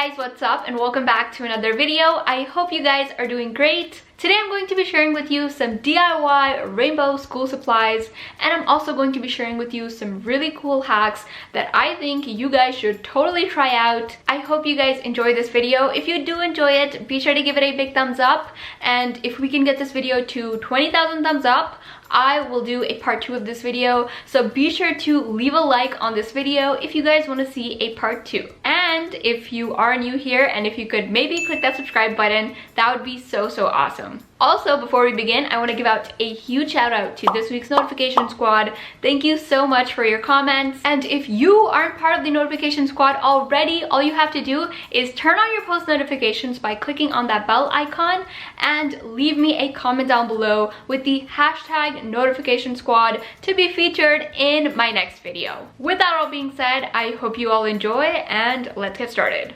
guys, what's up and welcome back to another video. I hope you guys are doing great. Today I'm going to be sharing with you some DIY rainbow school supplies, and I'm also going to be sharing with you some really cool hacks that I think you guys should totally try out. I hope you guys enjoy this video. If you do enjoy it, be sure to give it a big thumbs up, and if we can get this video to 20,000 thumbs up, I will do a part 2 of this video. So be sure to leave a like on this video if you guys want to see a part 2. And if you are new here and if you could maybe click that subscribe button, that would be so awesome. Also, before we begin, I want to give out a huge shout out to this week's notification squad. Thank you so much for your comments. And if you aren't part of the notification squad already, all you have to do is turn on your post notifications by clicking on that bell icon and leave me a comment down below with the hashtag notification squad to be featured in my next video. With that all being said, I hope you all enjoy and let's get started.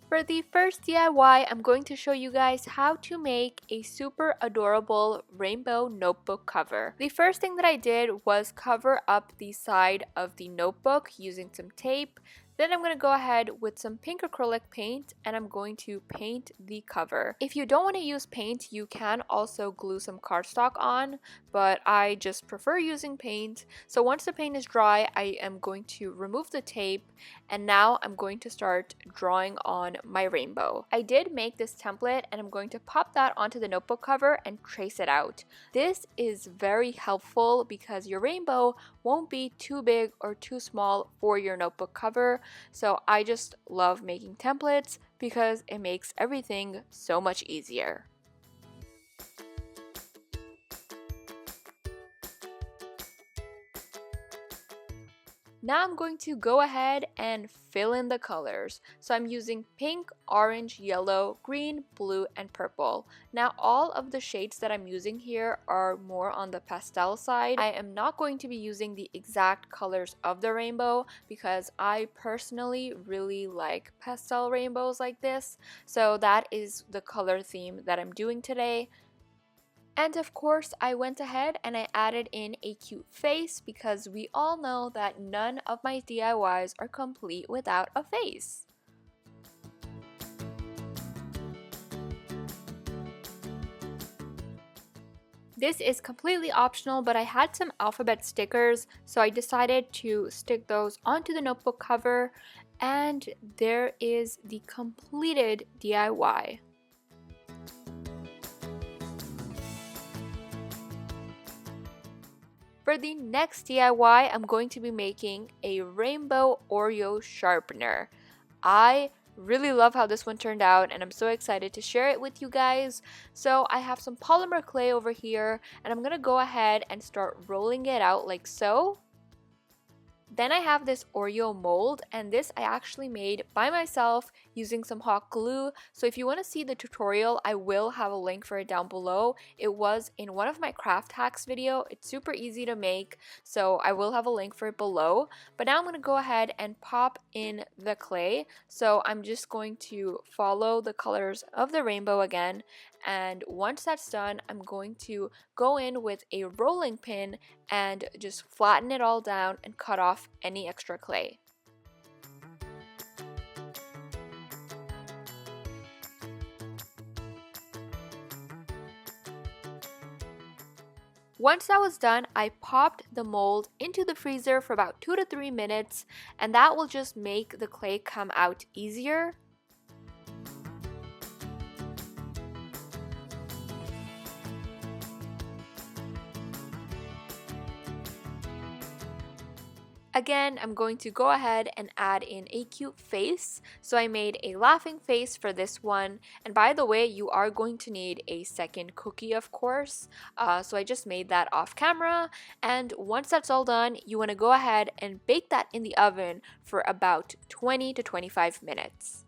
For the first DIY, I'm going to show you guys how to make a super adorable rainbow notebook cover. The first thing that I did was cover up the side of the notebook using some tape. Then I'm going to go ahead with some pink acrylic paint and I'm going to paint the cover. If you don't want to use paint, you can also glue some cardstock on, but I just prefer using paint. So once the paint is dry, I am going to remove the tape and now I'm going to start drawing on my rainbow. I did make this template and I'm going to pop that onto the notebook cover and trace it out. This is very helpful because your rainbow won't be too big or too small for your notebook cover. So I just love making templates because it makes everything so much easier. Now I'm going to go ahead and fill in the colors. So I'm using pink, orange, yellow, green, blue, and purple. Now all of the shades that I'm using here are more on the pastel side. I am not going to be using the exact colors of the rainbow because I personally really like pastel rainbows like this. So that is the color theme that I'm doing today. And of course, I went ahead and I added in a cute face because we all know that none of my DIYs are complete without a face. This is completely optional, but I had some alphabet stickers, so I decided to stick those onto the notebook cover, and there is the completed DIY. For the next DIY, I'm going to be making a rainbow Oreo sharpener. I really love how this one turned out and I'm so excited to share it with you guys. So I have some polymer clay over here and I'm going to go ahead and start rolling it out like so. Then I have this Oreo mold, and this I actually made by myself using some hot glue. So if you want to see the tutorial, I will have a link for it down below. It was in one of my craft hacks video. It's super easy to make, so I will have a link for it below. But now I'm going to go ahead and pop in the clay. So I'm just going to follow the colors of the rainbow again. And once that's done, I'm going to go in with a rolling pin and just flatten it all down and cut off any extra clay. Once that was done, I popped the mold into the freezer for about 2 to 3 minutes, and that will just make the clay come out easier. Again, I'm going to go ahead and add in a cute face. So I made a laughing face for this one. And by the way, you are going to need a second cookie, of course. So I just made that off camera. And once that's all done, you want to go ahead and bake that in the oven for about 20 to 25 minutes.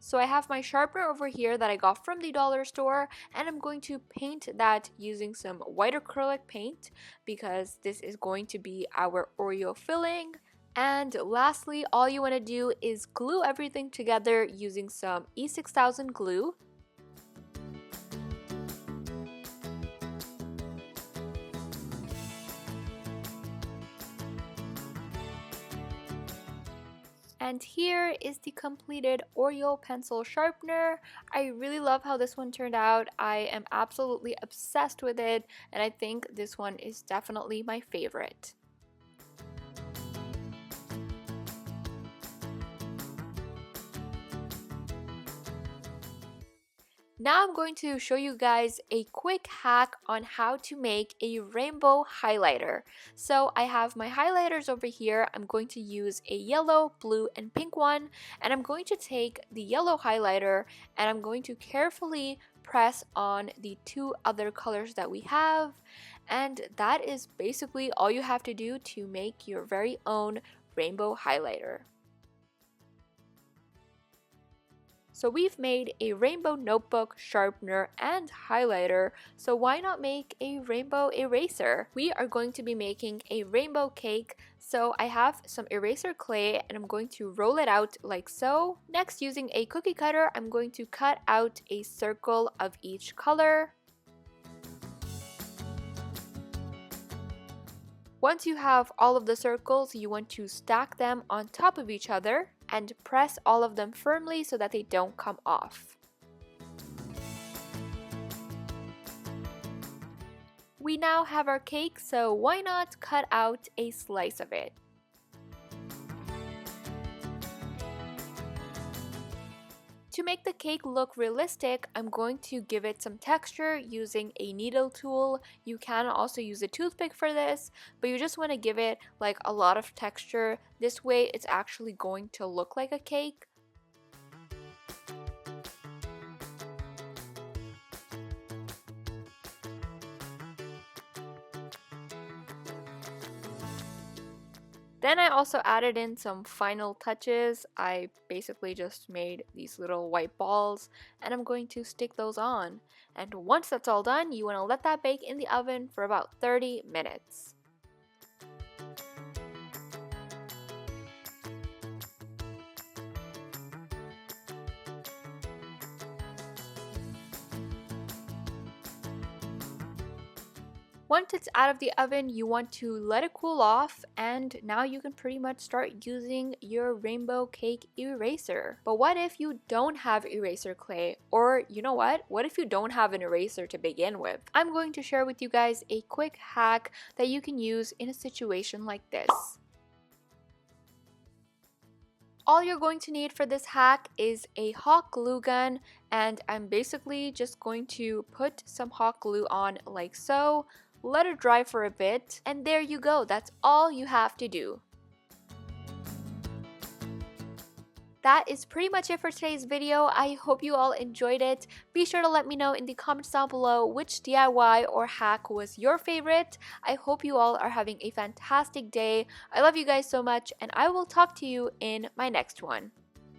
So I have my sharpener over here that I got from the dollar store, and I'm going to paint that using some white acrylic paint because this is going to be our Oreo filling. And lastly, all you want to do is glue everything together using some E6000 glue. And here is the completed Oreo pencil sharpener. I really love how this one turned out. I am absolutely obsessed with it, and I think this one is definitely my favorite. Now I'm going to show you guys a quick hack on how to make a rainbow highlighter. So I have my highlighters over here. I'm going to use a yellow, blue, and pink one. And I'm going to take the yellow highlighter and I'm going to carefully press on the two other colors that we have. And that is basically all you have to do to make your very own rainbow highlighter. So we've made a rainbow notebook, sharpener, and highlighter, so why not make a rainbow eraser? We are going to be making a rainbow cake, so I have some eraser clay and I'm going to roll it out like so. Next, using a cookie cutter, I'm going to cut out a circle of each color. Once you have all of the circles, you want to stack them on top of each other and press all of them firmly so that they don't come off. We now have our cake, so why not cut out a slice of it? To make the cake look realistic, I'm going to give it some texture using a needle tool. You can also use a toothpick for this, but you just want to give it like a lot of texture. This way it's actually going to look like a cake. Then I also added in some final touches. I basically just made these little white balls and I'm going to stick those on. And once that's all done, you want to let that bake in the oven for about 30 minutes. Once it's out of the oven, you want to let it cool off, and now you can pretty much start using your rainbow cake eraser. But what if you don't have eraser clay? Or you know what if you don't have an eraser to begin with? I'm going to share with you guys a quick hack that you can use in a situation like this. All you're going to need for this hack is a hot glue gun, and I'm basically just going to put some hot glue on like so, let it dry for a bit, and there you go. That's all you have to do. That is pretty much it for today's video. I hope you all enjoyed it. Be sure to let me know in the comments down below which DIY or hack was your favorite. I hope you all are having a fantastic day. I love you guys so much, and I will talk to you in my next one.